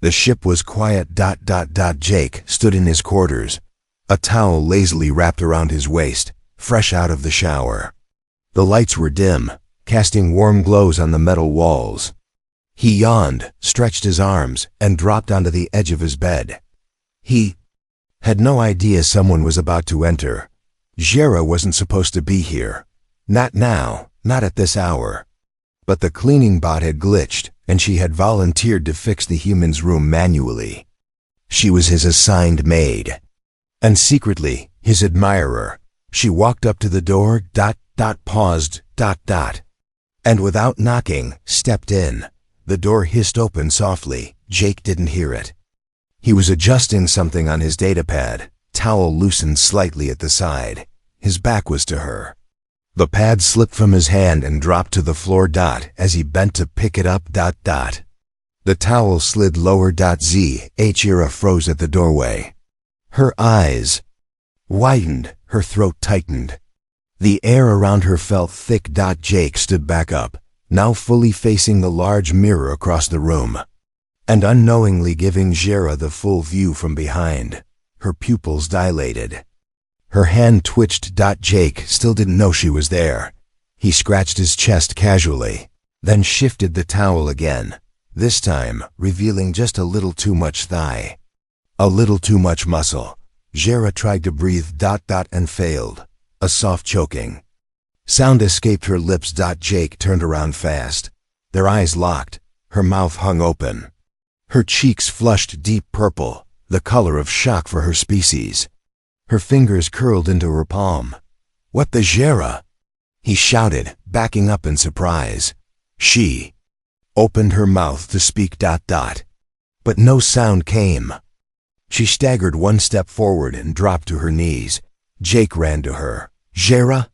The ship was quiet. Jake stood in his quarters, a towel lazily wrapped around his waist, fresh out of the shower. The lights were dim, casting warm glows on the metal walls. He yawned, stretched his arms, and dropped onto the edge of his bed. He had no idea someone was about to enter. Jera wasn't supposed to be here. Not now, not at this hour. But the cleaning bot had glitched, and she had volunteered to fix the human's room manually. She was his assigned maid. And secretly, his admirer. She walked up to the door, paused, and without knocking, stepped in. The door hissed open softly. Jake didn't hear it. He was adjusting something on his datapad, towel loosened slightly at the side. His back was to her. The pad slipped from his hand and dropped to the floor. As he bent to pick it up. The towel slid lower. Jera froze at the doorway. Her eyes widened, her throat tightened. The air around her felt thick. Jake stood back up, now fully facing the large mirror across the room, and unknowingly giving Jera the full view from behind. Her pupils dilated. Her hand twitched. Jake still didn't know she was there. He scratched his chest casually, then shifted the towel again, this time revealing just a little too much thigh. A little too much muscle. Jera tried to breathe. And failed. A soft choking sound escaped her lips. Jake turned around fast. Their eyes locked. Her mouth hung open. Her cheeks flushed deep purple, the color of shock for her species. Her fingers curled into her palm. "What the Jera?" he shouted, backing up in surprise. She opened her mouth to speak. But no sound came. She staggered one step forward and dropped to her knees. Jake ran to her. "Jera?"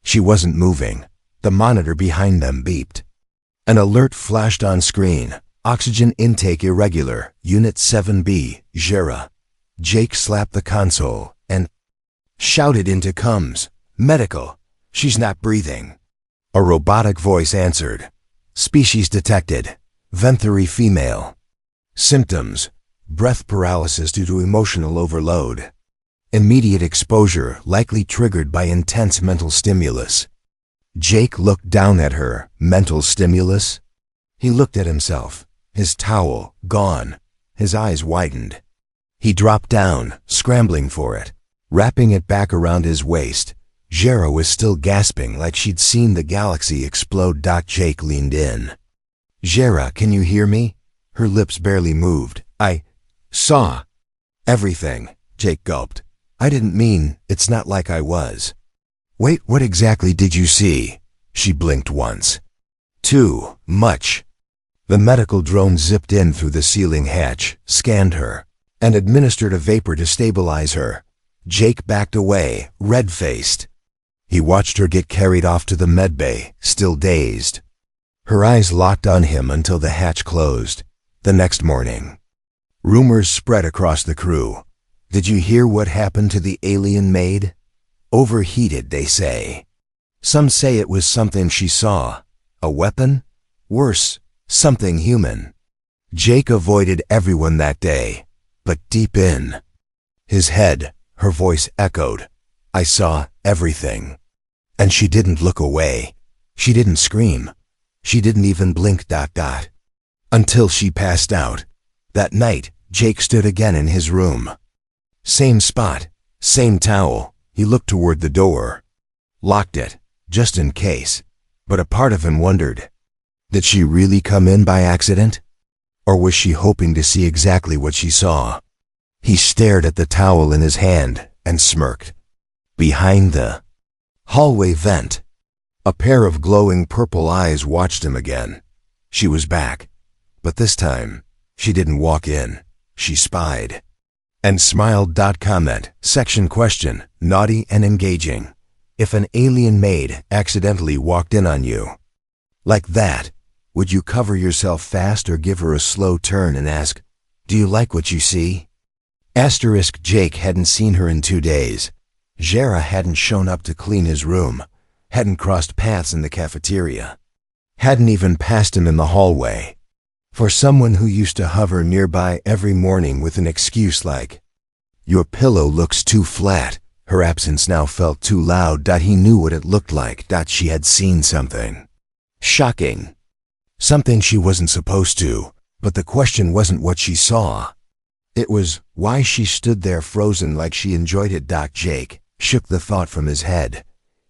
She wasn't moving. The monitor behind them beeped. An alert flashed on screen. Oxygen intake irregular. Unit 7B, Jera. Jake slapped the console and shouted into comms. "Medical. She's not breathing." A robotic voice answered. "Species detected. Venthary female. Symptoms: breath paralysis due to emotional overload. Immediate exposure likely triggered by intense mental stimulus." Jake looked down at her. Mental stimulus? He looked at himself. His towel gone. His eyes widened. He dropped down, scrambling for it, wrapping it back around his waist. Jera was still gasping like she'd seen the galaxy explode. Jake leaned in. "Jera, can you hear me?" Her lips barely moved. "I saw everything," Jake gulped. "I didn't mean, it's not like I was." "Wait, what exactly did you see?" She blinked once. "Too much." The medical drone zipped in through the ceiling hatch, scanned her, and administered a vapor to stabilize her. Jake backed away, red-faced. He watched her get carried off to the medbay, still dazed. Her eyes locked on him until the hatch closed. The next morning, rumors spread across the crew. "Did you hear what happened to the alien Maid? Overheated, they say. Some say it was something she saw. A weapon? Worse, something human." Jake avoided everyone that day, but deep in his head, her voice echoed. "I saw everything." And she didn't look away. She didn't scream. She didn't even blink. Until she passed out. That night, Jake stood again in his room. Same spot, same towel. He looked toward the door. Locked it, just in case. But a part of him wondered, did she really come in by accident? Or was she hoping to see exactly what she saw? He stared at the towel in his hand and smirked. Behind the hallway vent, a pair of glowing purple eyes watched him again. She was back. But this time, she didn't walk in. She spied. And smiled. Comment, section question, naughty and engaging. If an alien maid accidentally walked in on you, like that, would you cover yourself fast or give her a slow turn and ask, "Do you like what you see?" Asterisk. Jake hadn't seen her in 2 days. Jera hadn't shown up to clean his room, hadn't crossed paths in the cafeteria, hadn't even passed him in the hallway. For someone who used to hover nearby every morning with an excuse like, "Your pillow looks too flat," her absence now felt too loud. He knew what it looked like. She had seen something shocking. Something she wasn't supposed to, but the question wasn't what she saw. It was why she stood there frozen like she enjoyed it. Jake shook the thought from his head.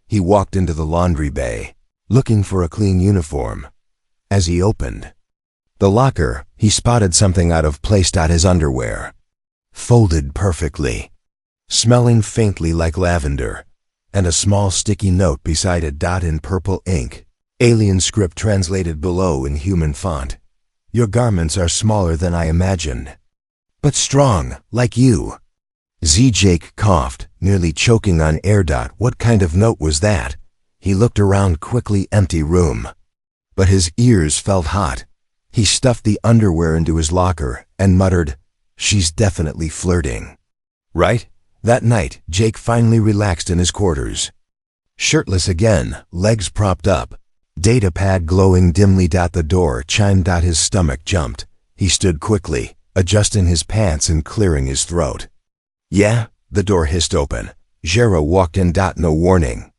He walked into the laundry bay, looking for a clean uniform. As he opened the locker, he spotted something out of place. His underwear, folded perfectly, smelling faintly like lavender, and a small sticky note beside it. In purple ink, alien script translated below in human font. "Your garments are smaller than I imagined, but strong, like you." Jake coughed, nearly choking on air. What kind of note was that? He looked around quickly. Empty room. But his ears felt hot. He stuffed the underwear into his locker and muttered, "She's definitely flirting." Right? That night, Jake finally relaxed in his quarters. Shirtless again, legs propped up, datapad glowing dimly. The door chimed. His stomach jumped. He stood quickly, adjusting his pants and clearing his throat. "Yeah?" The door hissed open. Jera walked in. No warning,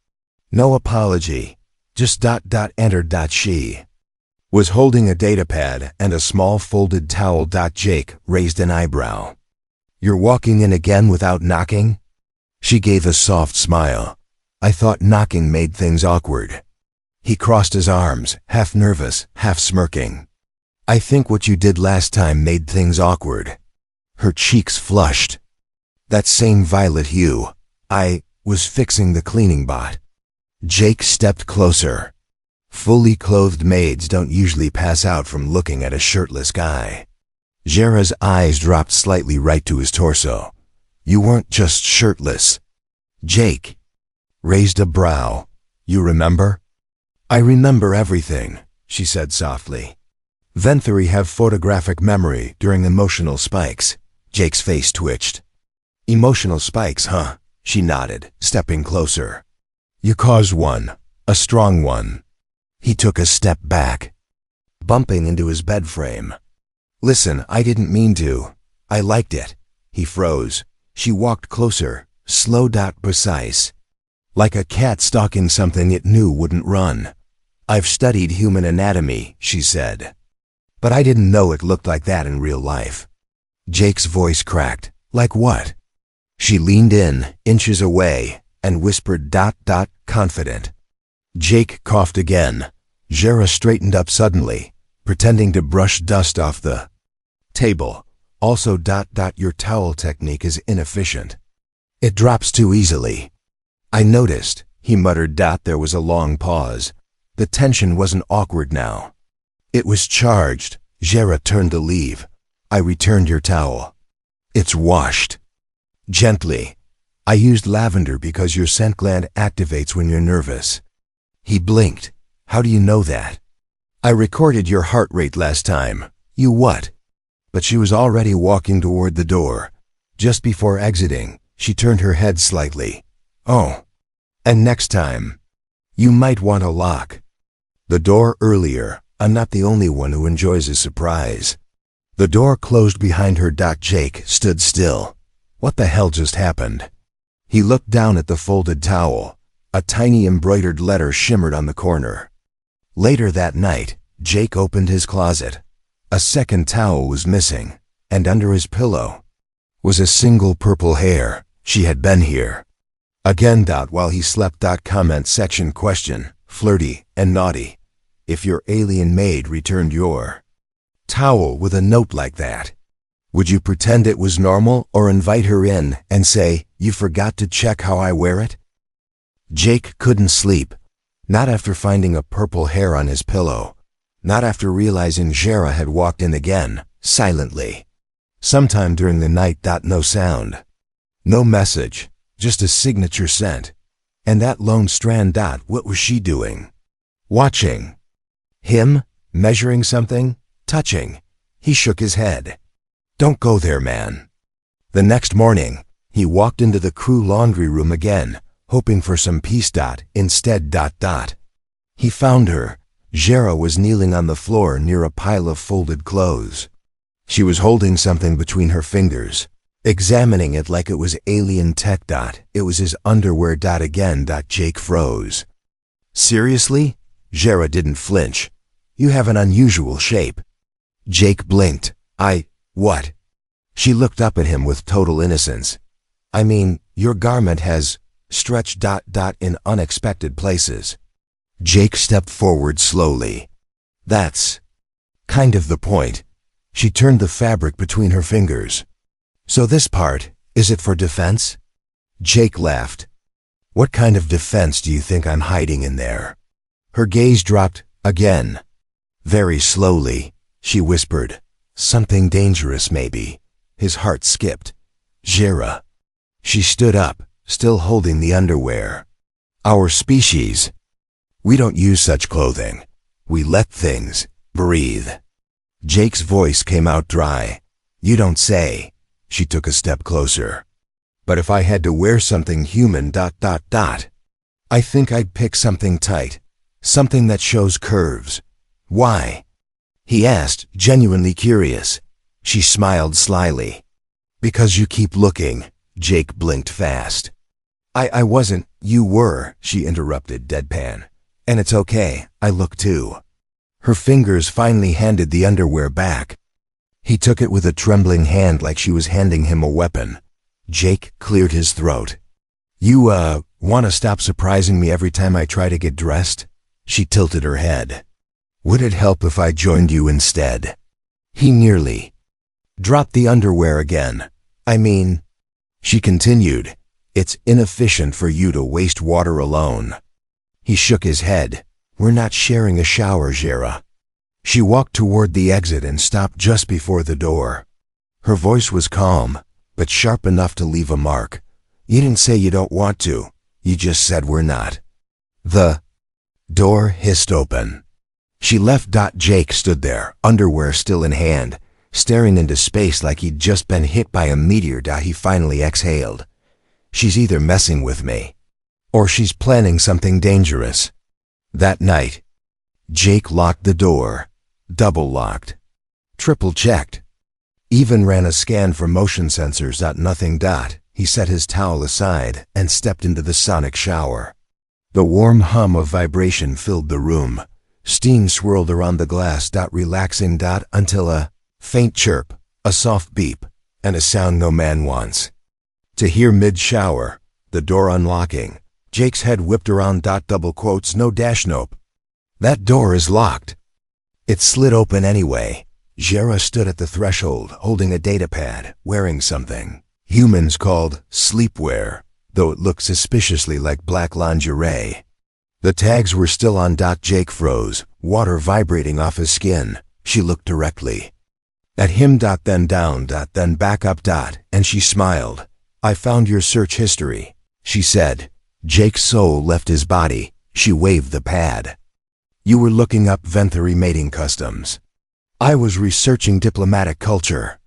no apology, just entered. She was holding a datapad and a small folded towel. Jake raised an eyebrow. "You're walking in again without knocking?" She gave a soft smile. "I thought knocking made things awkward." He crossed his arms, half nervous, half smirking. "I think what you did last time made things awkward." Her cheeks flushed. That same violet hue. "I was fixing the cleaning bot." Jake stepped closer. Fully clothed maids don't usually pass out from looking at a shirtless guy. Jera's eyes dropped slightly right to his torso. "You weren't just shirtless." Jake raised a brow. "You remember?" "I remember everything," she said softly. Venthuri have photographic memory during emotional spikes. Jake's face twitched. "Emotional spikes, huh?" She nodded, stepping closer. "You caused one, a strong one." He took a step back, bumping into his bed frame. "Listen, I didn't mean to. I liked it." He froze. She walked closer, slow. Precise. Like a cat stalking something it knew wouldn't run. "I've studied human anatomy," she said. "But I didn't know it looked like that in real life." Jake's voice cracked. "Like what?" She leaned in, inches away, and whispered, confident. Jake coughed again. Jera straightened up suddenly, pretending to brush dust off the table. "Also, your towel technique is inefficient. It drops too easily." "I noticed," he muttered. There was a long pause. The tension wasn't awkward now. It was charged. Jera turned to leave. "I returned your towel. It's washed." Gently. "I used lavender because your scent gland activates when you're nervous." He blinked. "How do you know that?" "I recorded your heart rate last time." "You what?" But she was already walking toward the door. Just before exiting, she turned her head slightly. "Oh. And next time, you might want a lock." The door earlier. I'm not the only one who enjoys a surprise. The door closed behind her. Jake stood still. What the hell just happened? He looked down at the folded towel. A tiny embroidered letter shimmered on the corner. Later that night, Jake opened his closet. A second towel was missing, and under his pillow was a single purple hair. She had been here. Again. While he slept. Comment section question, flirty and naughty. If your alien maid returned your towel with a note like that, would you pretend it was normal or invite her in and say, "You forgot to check how I wear it"? Jake couldn't sleep. Not after finding a purple hair on his pillow. Not after realizing Jera had walked in again, silently. Sometime during the night. No sound. No message. Just a signature scent. And that lone strand. What was she doing? Watching him? Measuring something? Touching? He shook his head. "Don't go there, man." The next morning, he walked into the crew laundry room again, hoping for some peace. Instead. He found her, Jera was kneeling on the floor near a pile of folded clothes. She was holding something between her fingers, examining it like it was alien tech. It was his underwear. Again. Jake froze. Seriously? Jera didn't flinch. You have an unusual shape. Jake blinked. What? She looked up at him with total innocence. I mean, your garment has stretched. In unexpected places. Jake stepped forward slowly. That's kind of the point. She turned the fabric between her fingers. So this part, is it for defense? Jake laughed. What kind of defense do you think I'm hiding in there? Her gaze dropped again. Very slowly, she whispered, something dangerous maybe. His heart skipped. Jera. She stood up, still holding the underwear. Our species. We don't use such clothing. We let things breathe. Jake's voice came out dry. You don't say. She took a step closer. But if I had to wear something human. I think I'd pick something tight. Something that shows curves. Why? He asked, genuinely curious. She smiled slyly. Because you keep looking. Jake blinked fast. I wasn't. You were, she interrupted deadpan. And it's okay, I look too. Her fingers finally handed the underwear back. He took it with a trembling hand like she was handing him a weapon. Jake cleared his throat. You, want to stop surprising me every time I try to get dressed? She tilted her head. Would it help if I joined you instead? He nearly dropped the underwear again. I mean, she continued, it's inefficient for you to waste water alone. He shook his head. We're not sharing a shower, Jera. She walked toward the exit and stopped just before the door. Her voice was calm, but sharp enough to leave a mark. You didn't say you don't want to. You just said we're not. The door hissed open. She left. Jake stood there, underwear still in hand, staring into space like he'd just been hit by a meteor. He finally exhaled. She's either messing with me, or she's planning something dangerous. That night, Jake locked the door, double-locked, triple-checked, even ran a scan for motion sensors. Nothing. He set his towel aside and stepped into the sonic shower. The warm hum of vibration filled the room. Steam swirled around the glass. Relaxing. Until a faint chirp, a soft beep, and a sound no man wants to hear mid-shower, the door unlocking. Jake's head whipped around. Double quotes. No dash nope. That door is locked. It slid open anyway. Jera stood at the threshold, holding a datapad, wearing something humans called sleepwear, though it looked suspiciously like black lingerie. The tags were still on. Jake froze, water vibrating off his skin. She looked directly at him. Then down. Then back up. And she smiled. I found your search history, she said. Jake's soul left his body. She waved the pad. You were looking up Venthari mating customs. I was researching diplomatic culture.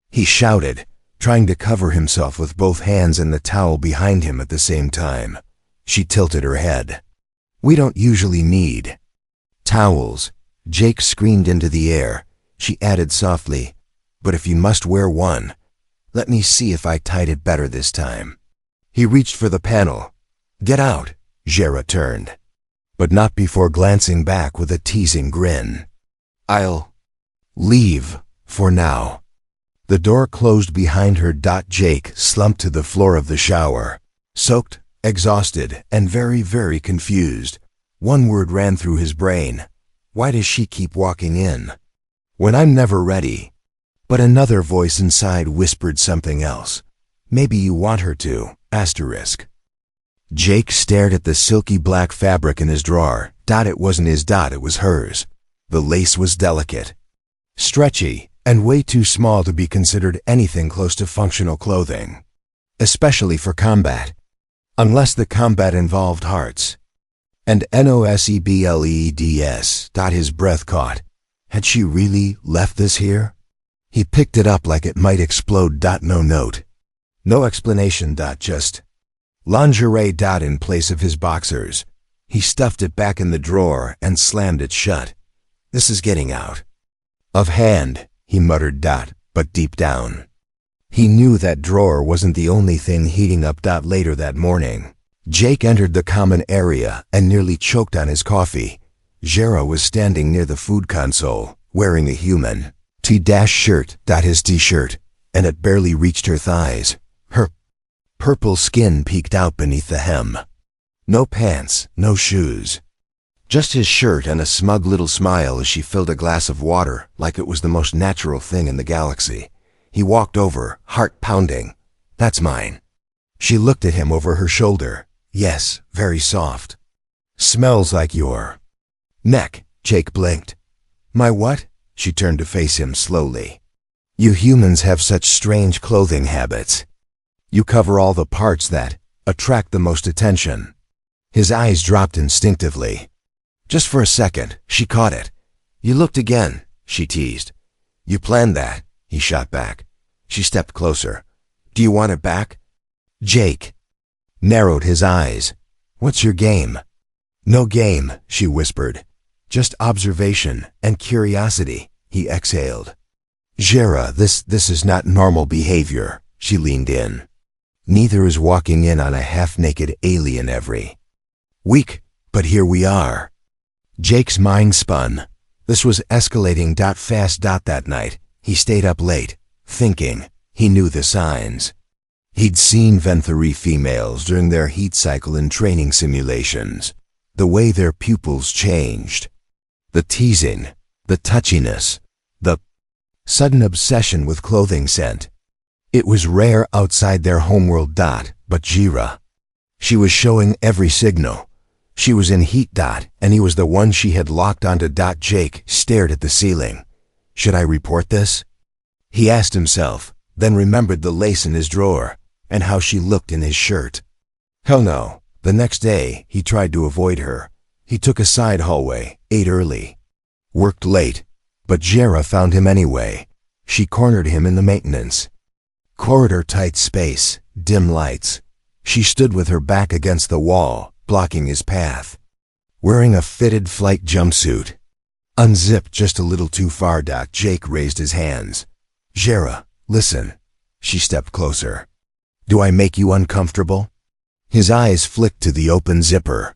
He shouted, trying to cover himself with both hands and the towel behind him at the same time. She tilted her head. We don't usually need towels. Jake screamed into the air. She added softly, but if you must wear one, let me see if I tied it better this time. He reached for the panel. Get out, Jera turned, but not before glancing back with a teasing grin. I'll leave for now. The door closed behind her. Jake slumped to the floor of the shower, soaked, exhausted, and very, very confused. One word ran through his brain. Why does she keep walking in when I'm never ready? But another voice inside whispered something else. Maybe you want her to, asterisk. Jake stared at the silky black fabric in his drawer. It wasn't his. It was hers. The lace was delicate, stretchy, and way too small to be considered anything close to functional clothing, especially for combat, unless the combat involved hearts and NOSEBLEEDS. His breath caught. Had she really left this here? He picked it up like it might explode. No note, no explanation. Just lingerie. In place of his boxers. He stuffed it back in the drawer and slammed it shut. This is getting out of hand, he muttered. But deep down, he knew that drawer wasn't the only thing heating up. Later that morning, Jake entered the common area and nearly choked on his coffee. Jera was standing near the food console, wearing a human T-shirt. His t-shirt, and it barely reached her thighs. Her purple skin peeked out beneath the hem. No pants, no shoes. Just his shirt and a smug little smile as she filled a glass of water like it was the most natural thing in the galaxy. He walked over, heart pounding. That's mine. She looked at him over her shoulder. Yes, very soft. Smells like your neck. Jake blinked. My what? She turned to face him slowly. You humans have such strange clothing habits. You cover all the parts that attract the most attention. His eyes dropped instinctively. Just for a second, she caught it. You looked again, she teased. You planned that, he shot back. She stepped closer. Do you want it back? Jake narrowed his eyes. What's your game? No game, she whispered. Just observation and curiosity, he exhaled. Jera, this is not normal behavior, she leaned in. Neither is walking in on a half-naked alien every week, but here we are. Jake's mind spun. This was escalating fast. That night, he stayed up late, thinking. He knew the signs. He'd seen Venthari females during their heat cycle in training simulations. The way their pupils changed. The teasing, the touchiness, the sudden obsession with clothing scent. It was rare outside their homeworld. But Jera. She was showing every signal. She was in heat. And he was the one she had locked onto. Jake stared at the ceiling. Should I report this? He asked himself, then remembered the lace in his drawer, and how she looked in his shirt. Hell no. The next day, he tried to avoid her. He took a side hallway, ate early, worked late, but Jera found him anyway. She cornered him in the maintenance corridor. Tight space, dim lights. She stood with her back against the wall, blocking his path. Wearing a fitted flight jumpsuit. Unzipped just a little too far. Jake raised his hands. Jera, listen. She stepped closer. Do I make you uncomfortable? His eyes flicked to the open zipper.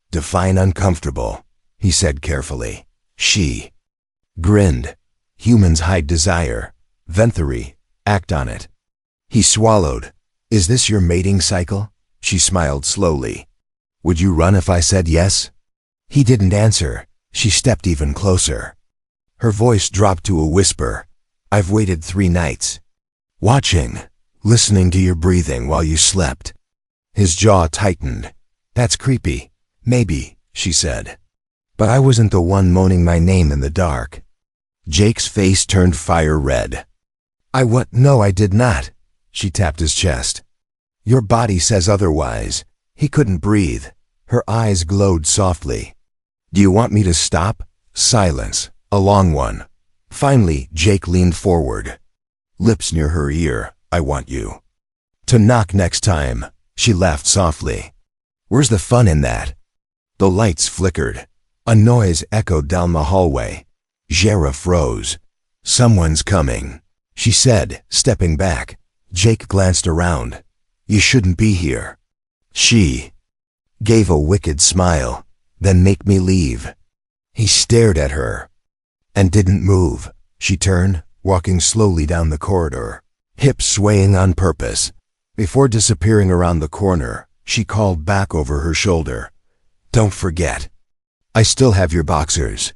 Define uncomfortable, he said carefully. She grinned. Humans hide desire. Venthari, act on it. He swallowed. Is this your mating cycle? She smiled slowly. Would you run if I said yes? He didn't answer. She stepped even closer. Her voice dropped to a whisper. I've waited 3 nights. Watching, listening to your breathing while you slept. His jaw tightened. That's creepy. Maybe, she said. But I wasn't the one moaning my name in the dark. Jake's face turned fire red. No, I did not. She tapped his chest. Your body says otherwise. He couldn't breathe. Her eyes glowed softly. Do you want me to stop? Silence. A long one. Finally, Jake leaned forward. Lips near her ear. I want you to knock next time. She laughed softly. Where's the fun in that? The lights flickered. A noise echoed down the hallway. Jera froze. Someone's coming, she said, stepping back. Jake glanced around. You shouldn't be here. She gave a wicked smile. Then make me leave. He stared at her and didn't move. She turned, walking slowly down the corridor, hips swaying on purpose. Before disappearing around the corner, she called back over her shoulder. Don't forget. I still have your boxers.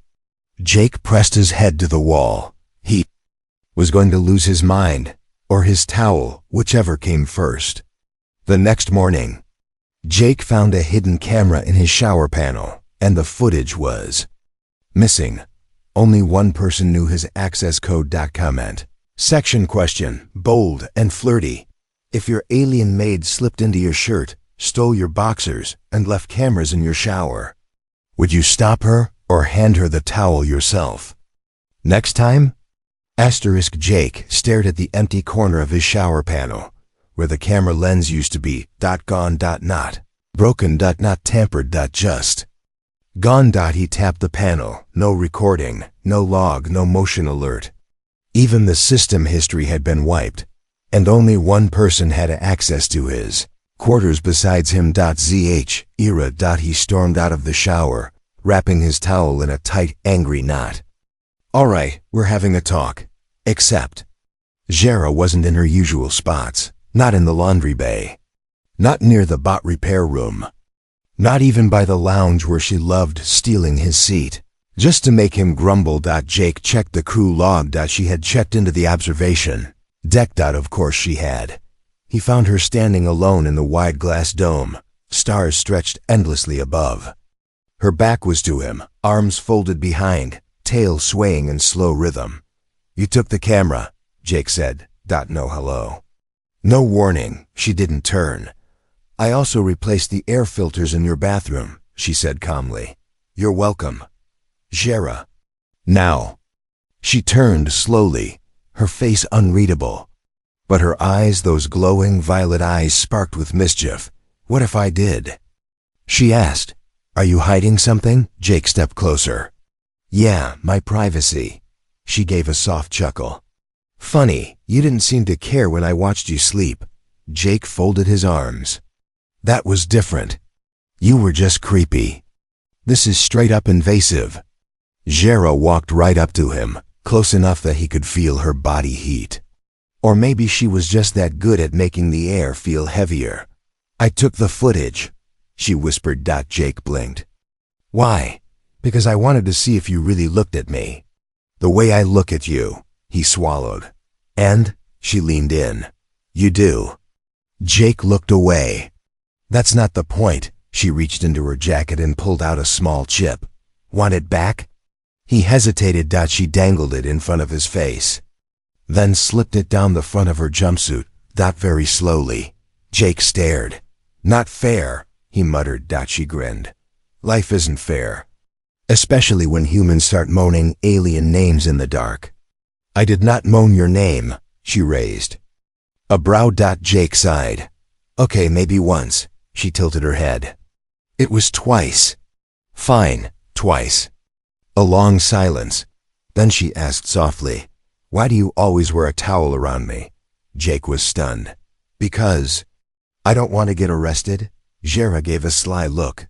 Jake pressed his head to the wall. He was going to lose his mind, or his towel, whichever came first. The next morning, Jake found a hidden camera in his shower panel, and the footage was missing. Only one person knew his access code. Comment. Section question, bold and flirty. If your alien maid slipped into your shirt, stole your boxers, and left cameras in your shower, would you stop her or hand her the towel yourself? Next time? Jake stared at the empty corner of his shower panel, where the camera lens used to be. Gone. Not. Broken. Not tampered. Just gone. He tapped the panel. No recording, no log, no motion alert. Even the system history had been wiped, and only one person had access to his quarters besides him. Zh era. He stormed out of the shower, wrapping his towel in a tight, angry knot. All right, we're having a talk. Except Jera wasn't in her usual spots, not in the laundry bay, not near the bot repair room, not even by the lounge where she loved stealing his seat, just to make him grumble. Jake checked the crew log. She had checked into the observation deck. Of course she had. He found her standing alone in the wide glass dome, stars stretched endlessly above. Her back was to him, arms folded behind, tail swaying in slow rhythm. You took the camera, Jake said. No hello. No warning, she didn't turn. I also replaced the air filters in your bathroom, she said calmly. You're welcome. Jera. Now. She turned slowly, her face unreadable. But her eyes, those glowing violet eyes, sparked with mischief. What if I did? She asked. Are you hiding something? Jake stepped closer. Yeah, my privacy. She gave a soft chuckle. Funny, you didn't seem to care when I watched you sleep. Jake folded his arms. That was different. You were just creepy. This is straight up invasive. Jera walked right up to him, close enough that he could feel her body heat. Or maybe she was just that good at making the air feel heavier. I took the footage, she whispered. Jake blinked. Why? Because I wanted to see if you really looked at me. The way I look at you, he swallowed. And, she leaned in. You do. Jake looked away. That's not the point. She reached into her jacket and pulled out a small chip. Want it back? He hesitated. She dangled it in front of his face, then slipped it down the front of her jumpsuit. Very slowly. Jake stared. Not fair, he muttered. She grinned. Life isn't fair. Especially when humans start moaning alien names in the dark. I did not moan your name, she raised a brow. Jake sighed. Okay, maybe once. She tilted her head. It was twice. Fine, twice. A long silence. Then she asked softly, why do you always wear a towel around me? Jake was stunned. Because I don't want to get arrested. Jera gave a sly look.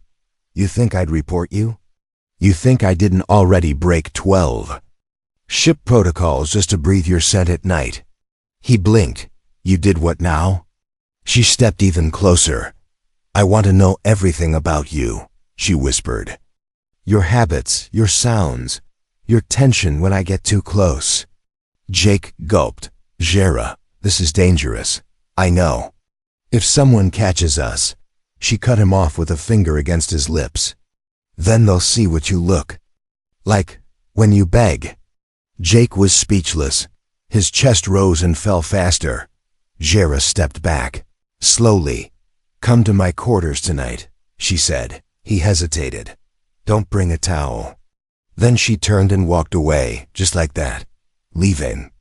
You think I'd report you? You think I didn't already break 12 ship protocols just to breathe your scent at night? He blinked. You did what now? She stepped even closer. I want to know everything about you, she whispered. Your habits, your sounds, your tension when I get too close. Jake gulped. Jera, this is dangerous. I know. If someone catches us. She cut him off with a finger against his lips. Then they'll see what you look like when you beg. Jake was speechless. His chest rose and fell faster. Jera stepped back. Slowly. Come to my quarters tonight, she said. He hesitated. Don't bring a towel. Then she turned and walked away, just like that, leaving.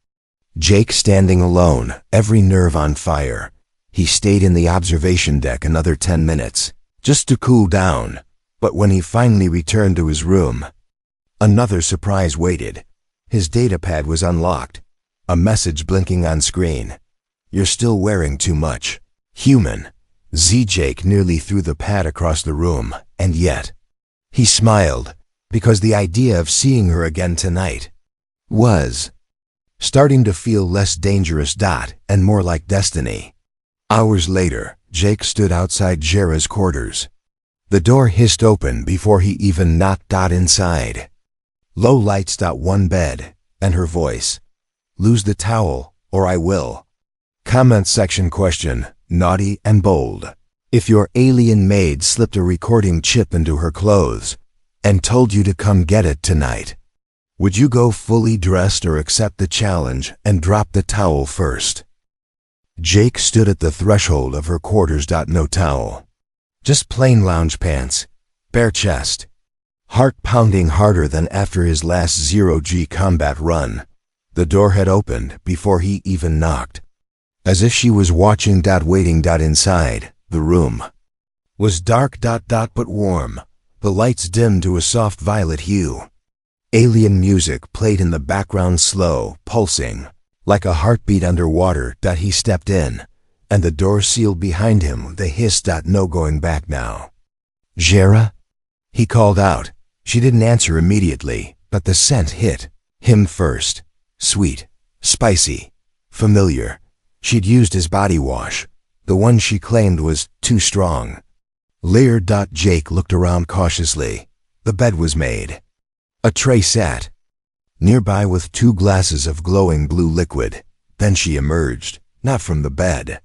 Jake standing alone, every nerve on fire. He stayed in the observation deck another 10 minutes, just to cool down. But when he finally returned to his room, another surprise waited. His datapad was unlocked, a message blinking on screen. You're still wearing too much. Human. Jake nearly threw the pad across the room, and yet he smiled, because the idea of seeing her again tonight was starting to feel less dangerous. And more like destiny. Hours later, Jake stood outside Jera's quarters. The door hissed open before he even knocked. Inside. Low lights. One bed, and her voice. Lose the towel, or I will. Comment section question, naughty and bold. If your alien maid slipped a recording chip into her clothes and told you to come get it tonight, would you go fully dressed or accept the challenge and drop the towel first? Jake stood at the threshold of her quarters. No towel. Just plain lounge pants, bare chest, heart pounding harder than after his last zero-G combat run. The door had opened before he even knocked, as if she was watching. Waiting. Inside the room, was dark but warm, the lights dimmed to a soft violet hue. Alien music played in the background, slow, pulsing, like a heartbeat underwater. He stepped in, and the door sealed behind him. They hissed. No going back now. "Jera?" he called out. She didn't answer immediately, but the scent hit him first. Sweet, spicy, familiar. She'd used his body wash. The one she claimed was too strong. Lear. Jake looked around cautiously. The bed was made. A tray sat nearby with 2 glasses of glowing blue liquid. Then she emerged, not from the bed,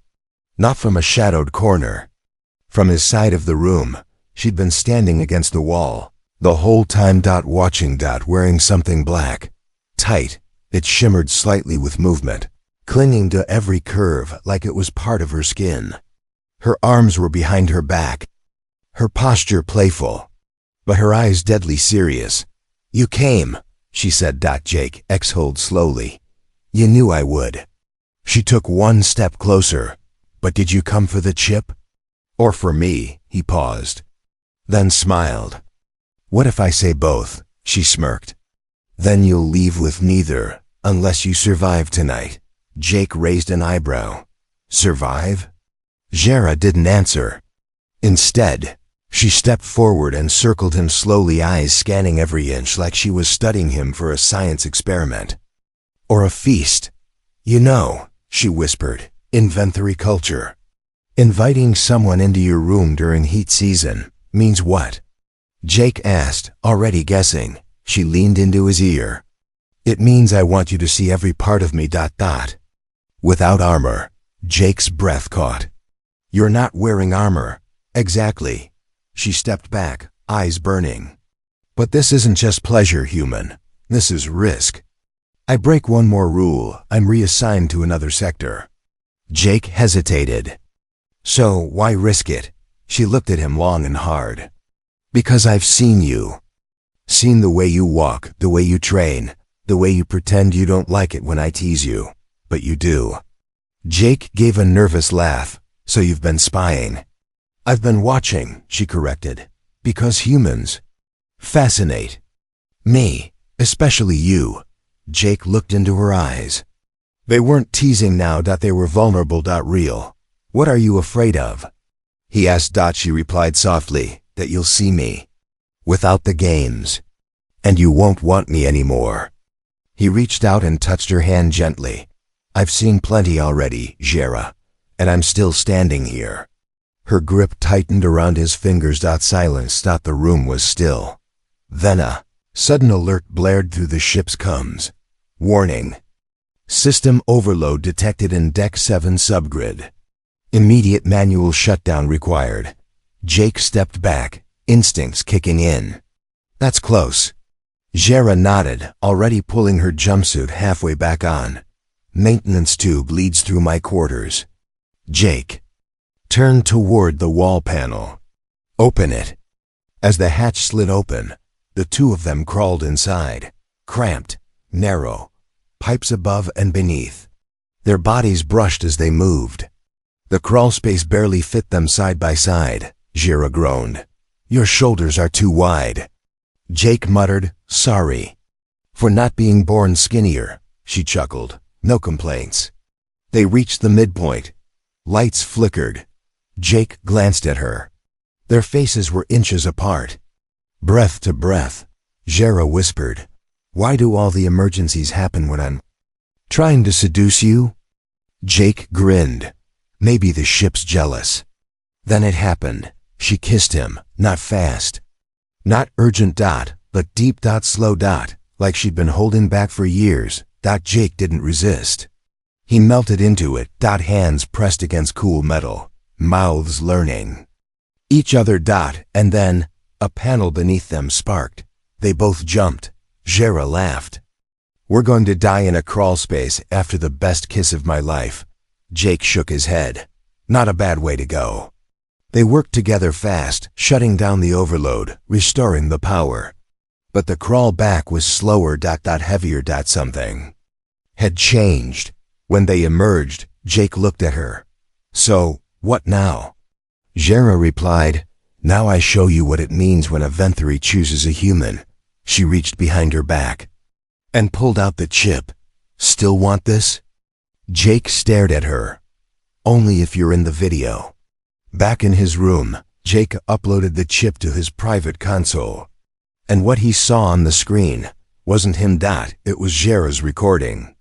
not from a shadowed corner. From his side of the room, she'd been standing against the wall, the whole time. Watching. Wearing something black. Tight, it shimmered slightly with movement, clinging to every curve like it was part of her skin. Her arms were behind her back, her posture playful, but her eyes deadly serious. "You came," she said. Jake exhaled slowly. "You knew I would." She took one step closer. "But did you come for the chip? Or for me?" He paused, then smiled. "What if I say both?" She smirked. "Then you'll leave with neither, unless you survive tonight." Jake raised an eyebrow. "Survive?" Jera didn't answer. Instead, she stepped forward and circled him slowly, eyes scanning every inch like she was studying him for a science experiment. "Or a feast. You know," she whispered, "inventory culture. Inviting someone into your room during heat season means what?" Jake asked, already guessing. She leaned into his ear. "It means I want you to see every part of me. Without armor." Jake's breath caught. "You're not wearing armor." "Exactly." She stepped back, eyes burning. "But this isn't just pleasure, human. This is risk. I break one more rule, I'm reassigned to another sector." Jake hesitated. "So why risk it?" She looked at him long and hard. "Because I've seen you. Seen the way you walk, the way you train, the way you pretend you don't like it when I tease you. But you do." Jake gave a nervous laugh. "So you've been spying." "I've been watching," she corrected. "Because humans fascinate me, especially you." Jake looked into her eyes. They weren't teasing now. They were vulnerable. Real. "What are you afraid of?" he asked. She replied softly, "That you'll see me without the games, and you won't want me anymore." He reached out and touched her hand gently. "I've seen plenty already, Jera, and I'm still standing here." Her grip tightened around his fingers. Silence. The room was still. Then a sudden alert blared through the ship's comms. "Warning. System overload detected in Deck 7 subgrid. Immediate manual shutdown required." Jake stepped back, instincts kicking in. "That's close." Jera nodded, already pulling her jumpsuit halfway back on. "Maintenance tube leads through my quarters." Jake turned toward the wall panel. "Open it." As the hatch slid open, the two of them crawled inside. Cramped, narrow, pipes above and beneath. Their bodies brushed as they moved. The crawl space barely fit them side by side. Jera groaned. "Your shoulders are too wide." Jake muttered, "Sorry for not being born skinnier." She chuckled. "No complaints." They reached the midpoint. Lights flickered. Jake glanced at her. Their faces were inches apart. Breath to breath, Jera whispered, "Why do all the emergencies happen when I'm trying to seduce you?" Jake grinned. "Maybe the ship's jealous." Then it happened. She kissed him, not fast, not urgent. But deep. Slow. Like she'd been holding back for years. Jake didn't resist. He melted into it. Hands pressed against cool metal, mouths learning each other. And then a panel beneath them sparked. They both jumped. Jera laughed. "We're going to die in a crawl space after the best kiss of my life." Jake shook his head. "Not a bad way to go." They worked together fast, shutting down the overload, restoring the power. But the crawl back was slower. Heavier. Something had changed. When they emerged, Jake looked at her. "So, what now?" Jera replied, "Now I show you what it means when a Venthari chooses a human." She reached behind her back and pulled out the chip. "Still want this?" Jake stared at her. "Only if you're in the video." Back in his room, Jake uploaded the chip to his private console. And what he saw on the screen wasn't him. It was Jera's recording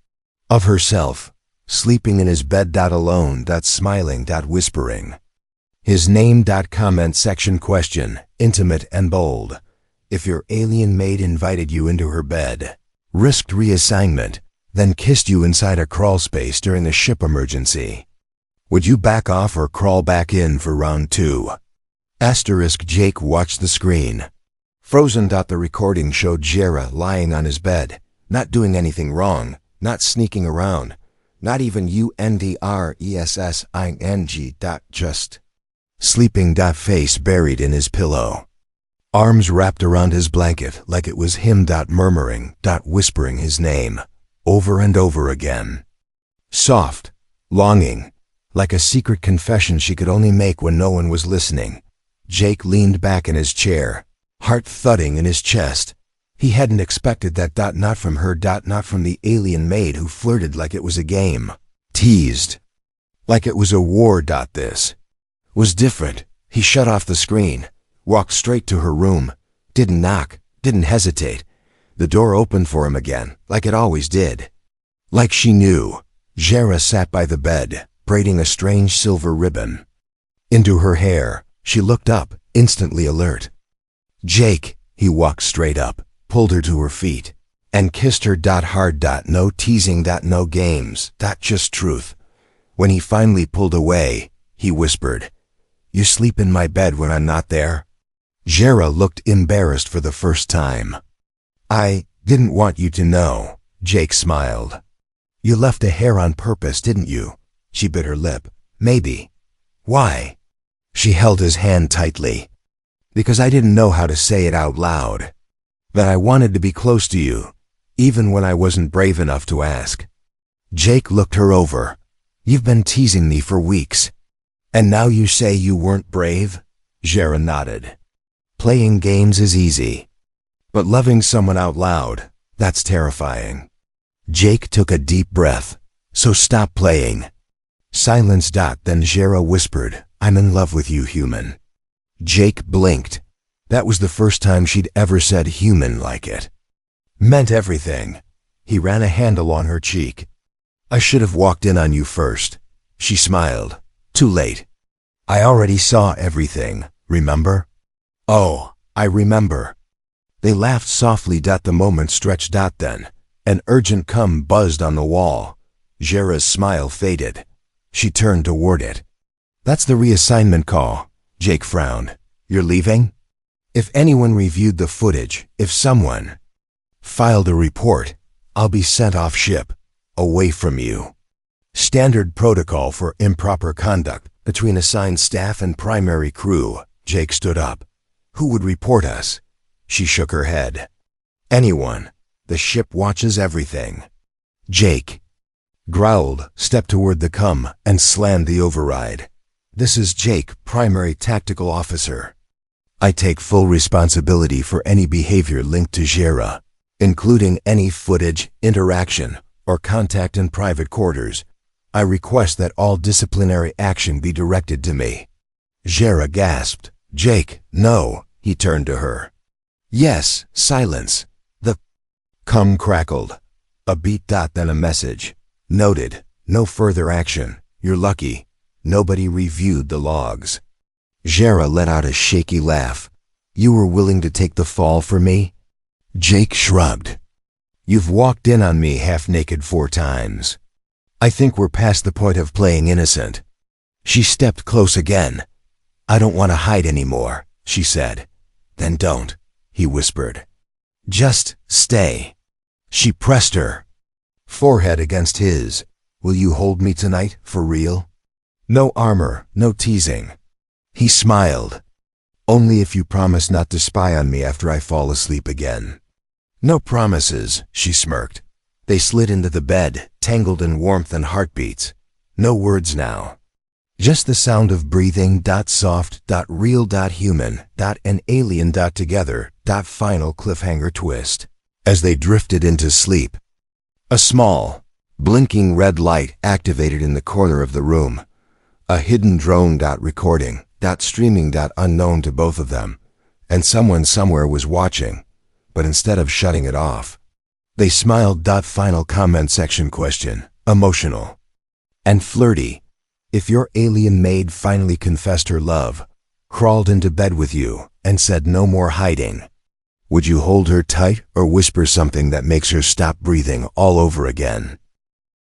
of herself, sleeping in his bed. Alone. Smiling. Whispering. His name. Comment section question, intimate and bold. If your alien maid invited you into her bed, risked reassignment, then kissed you inside a crawl space during a ship emergency, would you back off or crawl back in for round 2? Jake watched the screen. Frozen. The recording showed Jera lying on his bed, not doing anything wrong, not sneaking around, not even UNDRESSING. Just sleeping. Face buried in his pillow, arms wrapped around his blanket like it was him. Murmuring. Whispering his name over and over again. Soft, longing, like a secret confession she could only make when no one was listening. Jake leaned back in his chair, heart thudding in his chest. He hadn't expected that. Not from her. Not from the alien maid who flirted like it was a game, teased like it was a war. This was different. He shut off the screen, walked straight to her room, didn't knock, didn't hesitate. The door opened for him again, like it always did. Like she knew. Jera sat by the bed, braiding a strange silver ribbon into her hair. She looked up, instantly alert. "Jake," he walked straight up, pulled her to her feet, and kissed her. Hard. No teasing. No games. Just truth. When he finally pulled away, he whispered, "You sleep in my bed when I'm not there?" Jera looked embarrassed for the first time. "I didn't want you to know," Jake smiled. "You left a hair on purpose, didn't you?" She bit her lip. "Maybe." "Why?" She held his hand tightly. "Because I didn't know how to say it out loud. That I wanted to be close to you, even when I wasn't brave enough to ask." Jake looked her over. "You've been teasing me for weeks. And now you say you weren't brave?" Jera nodded. "Playing games is easy. But loving someone out loud, that's terrifying." Jake took a deep breath. "So stop playing." Silence. Then Jera whispered, "I'm in love with you, human." Jake blinked. That was the first time she'd ever said human like it. Meant everything. He ran a hand along her cheek. "I should have walked in on you first." She smiled. "Too late. I already saw everything, remember?" "Oh, I remember." They laughed softly. The moment stretched. Then an urgent cum buzzed on the wall. Jera's smile faded. She turned toward it. "That's the reassignment call." Jake frowned. "You're leaving?" "If anyone reviewed the footage, if someone filed a report, I'll be sent off ship, away from you. Standard protocol for improper conduct between assigned staff and primary crew." Jake stood up. "Who would report us?" She shook her head. "Anyone. The ship watches everything." Jake growled, stepped toward the cum, and slammed the override. "This is Jake, Primary Tactical Officer. I take full responsibility for any behavior linked to Jera, including any footage, interaction, or contact in private quarters. I request that all disciplinary action be directed to me." Jera gasped. "Jake, no." He turned to her. "Yes, silence." The cum crackled. A beat. Then a message. "Noted. No further action. You're lucky. Nobody reviewed the logs." Jera let out a shaky laugh. "You were willing to take the fall for me?" Jake shrugged. "You've walked in on me half-naked 4 times. I think we're past the point of playing innocent." She stepped close again. "I don't want to hide anymore," she said. "Then don't," he whispered. "Just stay." She pressed her forehead against his. "Will you hold me tonight, for real? No armor, no teasing." He smiled. "Only if you promise not to spy on me after I fall asleep again." "No promises," she smirked. They slid into the bed, tangled in warmth and heartbeats. "No words now." Just the sound of breathing, soft, real, human, and alien, together, final cliffhanger twist. As they drifted into sleep, a small, blinking red light activated in the corner of the room. A hidden drone, recording, streaming, unknown to both of them. And someone somewhere was watching, but instead of shutting it off, they smiled. Final comment section question, emotional and flirty. If your alien maid finally confessed her love, crawled into bed with you, and said no more hiding, would you hold her tight or whisper something that makes her stop breathing all over again?